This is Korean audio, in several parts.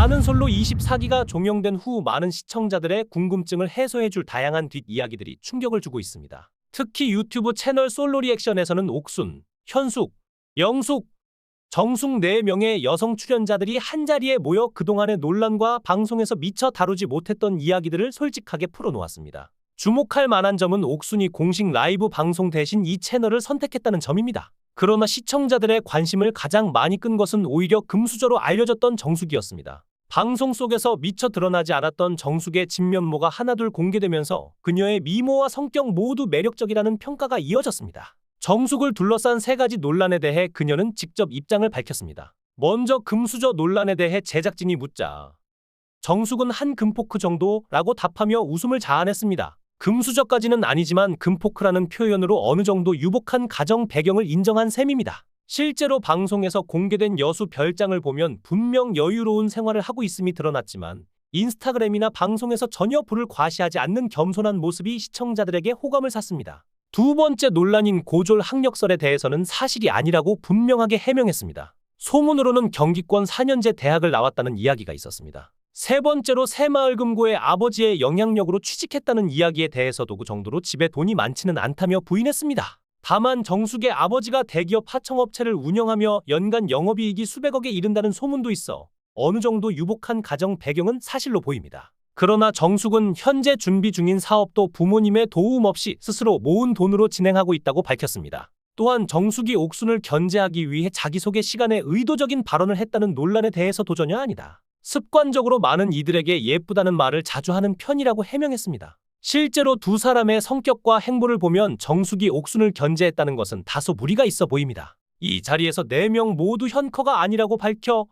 나는 솔로 24기가 종영된 후 많은 시청자들의 궁금증을 해소해줄 다양한 뒷이야기들이 충격을 주고 있습니다. 특히 유튜브 채널 솔로 리액션에서는 옥순, 현숙, 영숙, 정숙 4명의 여성 출연자들이 한자리에 모여 그동안의 논란과 방송에서 미처 다루지 못했던 이야기들을 솔직하게 풀어놓았습니다. 주목할 만한 점은 옥순이 공식 라이브 방송 대신 이 채널을 선택했다는 점입니다. 그러나 시청자들의 관심을 가장 많이 끈 것은 오히려 금수저로 알려졌던 정숙이었습니다. 방송 속에서 미처 드러나지 않았던 정숙의 진면모가 하나둘 공개되면서 그녀의 미모와 성격 모두 매력적이라는 평가가 이어졌습니다. 정숙을 둘러싼 3가지 논란에 대해 그녀는 직접 입장을 밝혔습니다. 먼저 금수저 논란에 대해 제작진이 묻자 정숙은 한 금포크 정도라고 답하며 웃음을 자아냈습니다. 금수저까지는 아니지만 금포크라는 표현으로 어느 정도 유복한 가정 배경을 인정한 셈입니다. 실제로 방송에서 공개된 여수 별장을 보면 분명 여유로운 생활을 하고 있음이 드러났지만 인스타그램이나 방송에서 전혀 부를 과시하지 않는 겸손한 모습이 시청자들에게 호감을 샀습니다. 두 번째 논란인 고졸 학력설에 대해서는 사실이 아니라고 분명하게 해명했습니다. 소문으로는 경기권 4년제 대학을 나왔다는 이야기가 있었습니다. 세 번째로 새마을금고의 아버지의 영향력으로 취직했다는 이야기에 대해서도 그 정도로 집에 돈이 많지는 않다며 부인했습니다. 다만 정숙의 아버지가 대기업 하청업체를 운영하며 연간 영업이익이 수백억에 이른다는 소문도 있어 어느 정도 유복한 가정 배경은 사실로 보입니다. 그러나 정숙은 현재 준비 중인 사업도 부모님의 도움 없이 스스로 모은 돈으로 진행하고 있다고 밝혔습니다. 또한 정숙이 옥순을 견제하기 위해 자기소개 시간에 의도적인 발언을 했다는 논란에 대해서도 전혀 아니다. 습관적으로 많은 이들에게 예쁘다는 말을 자주 하는 편이라고 해명했습니다. 실제로 두 사람의 성격과 행보를 보면 정숙이 옥순을 견제했다는 것은 다소 무리가 있어 보입니다. 이 자리에서 4명 모두 현커가 아니라고 밝혀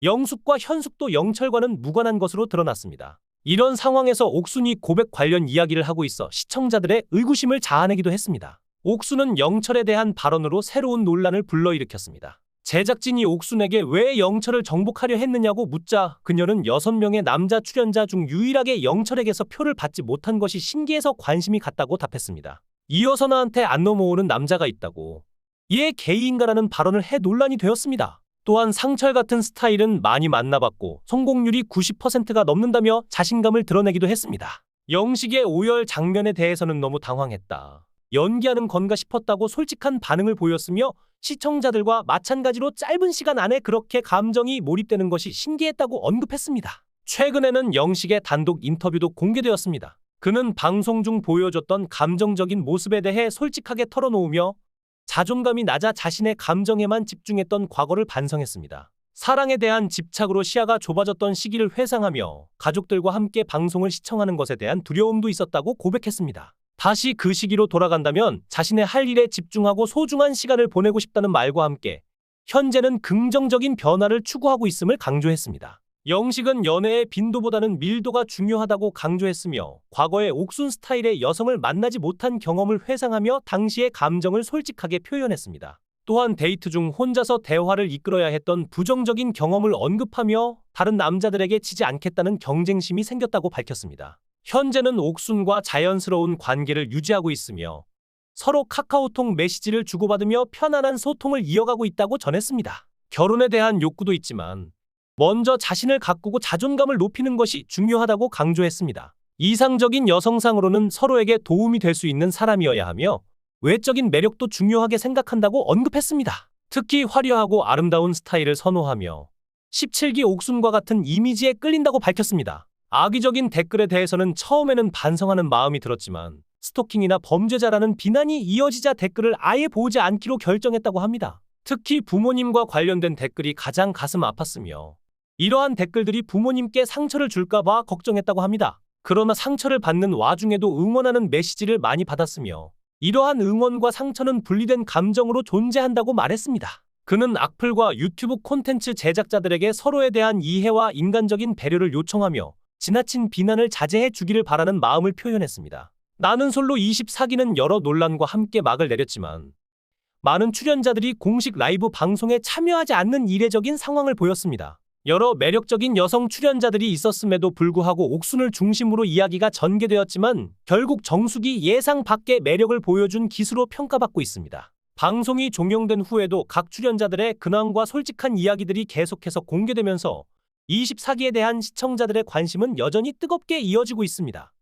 영숙과 현숙도 영철과는 무관한 것으로 드러났습니다. 이런 상황에서 옥순이 고백 관련 이야기를 하고 있어 시청자들의 의구심을 자아내기도 했습니다. 옥순은 영철에 대한 발언으로 새로운 논란을 불러일으켰습니다. 제작진이 옥순에게 왜 영철을 정복하려 했느냐고 묻자 그녀는 6명의 남자 출연자 중 유일하게 영철에게서 표를 받지 못한 것이 신기해서 관심이 갔다고 답했습니다. 이어서 나한테 안 넘어오는 남자가 있다고 얘 게이인가라는 발언을 해 논란이 되었습니다. 또한 상철 같은 스타일은 많이 만나봤고 성공률이 90%가 넘는다며 자신감을 드러내기도 했습니다. 영식의 오열 장면에 대해서는 너무 당황했다. 연기하는 건가 싶었다고 솔직한 반응을 보였으며 시청자들과 마찬가지로 짧은 시간 안에 그렇게 감정이 몰입되는 것이 신기했다고 언급했습니다. 최근에는 영식의 단독 인터뷰도 공개되었습니다. 그는 방송 중 보여줬던 감정적인 모습에 대해 솔직하게 털어놓으며 자존감이 낮아 자신의 감정에만 집중했던 과거를 반성했습니다. 사랑에 대한 집착으로 시야가 좁아졌던 시기를 회상하며 가족들과 함께 방송을 시청하는 것에 대한 두려움도 있었다고 고백했습니다. 다시 그 시기로 돌아간다면 자신의 할 일에 집중하고 소중한 시간을 보내고 싶다는 말과 함께 현재는 긍정적인 변화를 추구하고 있음을 강조했습니다. 영식은 연애의 빈도보다는 밀도가 중요하다고 강조했으며 과거의 옥순 스타일의 여성을 만나지 못한 경험을 회상하며 당시의 감정을 솔직하게 표현했습니다. 또한 데이트 중 혼자서 대화를 이끌어야 했던 부정적인 경험을 언급하며 다른 남자들에게 지지 않겠다는 경쟁심이 생겼다고 밝혔습니다. 현재는 옥순과 자연스러운 관계를 유지하고 있으며 서로 카카오톡 메시지를 주고받으며 편안한 소통을 이어가고 있다고 전했습니다. 결혼에 대한 욕구도 있지만 먼저 자신을 가꾸고 자존감을 높이는 것이 중요하다고 강조했습니다. 이상적인 여성상으로는 서로에게 도움이 될 수 있는 사람이어야 하며 외적인 매력도 중요하게 생각한다고 언급했습니다. 특히 화려하고 아름다운 스타일을 선호하며 17기 옥순과 같은 이미지에 끌린다고 밝혔습니다. 악의적인 댓글에 대해서는 처음에는 반성하는 마음이 들었지만 스토킹이나 범죄자라는 비난이 이어지자 댓글을 아예 보지 않기로 결정했다고 합니다. 특히 부모님과 관련된 댓글이 가장 가슴 아팠으며 이러한 댓글들이 부모님께 상처를 줄까봐 걱정했다고 합니다. 그러나 상처를 받는 와중에도 응원하는 메시지를 많이 받았으며 이러한 응원과 상처는 분리된 감정으로 존재한다고 말했습니다. 그는 악플과 유튜브 콘텐츠 제작자들에게 서로에 대한 이해와 인간적인 배려를 요청하며 지나친 비난을 자제해 주기를 바라는 마음을 표현했습니다. 나는 솔로 24기는 여러 논란과 함께 막을 내렸지만 많은 출연자들이 공식 라이브 방송에 참여하지 않는 이례적인 상황을 보였습니다. 여러 매력적인 여성 출연자들이 있었음에도 불구하고 옥순을 중심으로 이야기가 전개되었지만 결국 정숙이 예상 밖의 매력을 보여준 기수로 평가받고 있습니다. 방송이 종영된 후에도 각 출연자들의 근황과 솔직한 이야기들이 계속해서 공개되면서 24기에 대한 시청자들의 관심은 여전히 뜨겁게 이어지고 있습니다.